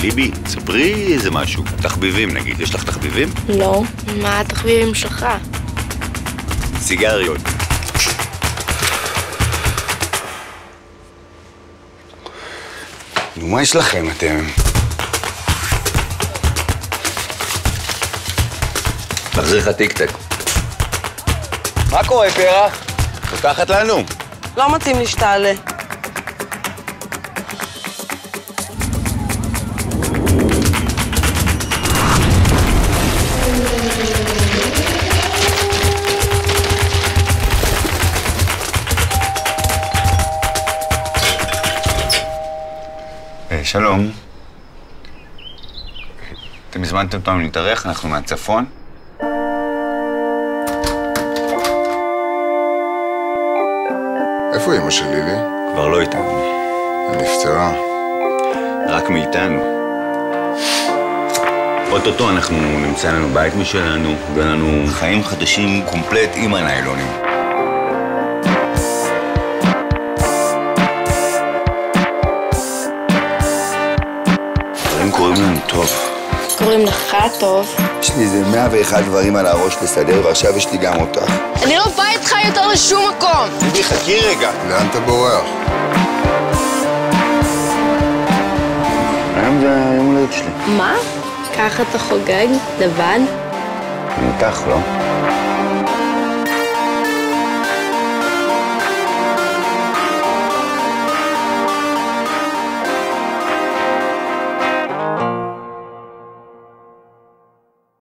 ליבי, ספרי איזה משהו. תחביבים נגיד, יש לך תחביבים? לא. מה התחביבים שלך? סיגריות. נו, מה יש לכם אתם? מחזיר לך טיק-טק. מה קורה, פרח? פותחת לנו. לא מתאים לי שתעלה. שלום. אתם הזמנתם אותנו להתארח, אנחנו מהצפון. איפה אמא של לילי? כבר לא איתנו. היא נפטרה. רק מאיתנו. אוטוטו אנחנו נמצא לנו בית משלנו, ויהיה לנו חיים חדשים קומפלט עם הניילונים. דברים קוראים לנו טוב. קוראים לך טוב. יש לי איזה 101 דברים על הראש לסדר, ועכשיו יש לי גם אותך. אני לא בא איתך יותר לשום מקום. ליבי, חכי רגע. לאן אתה בורח? היום זה היום הולדת שלי. מה? ככה אתה חוגג? לבד? עם אותך, לא?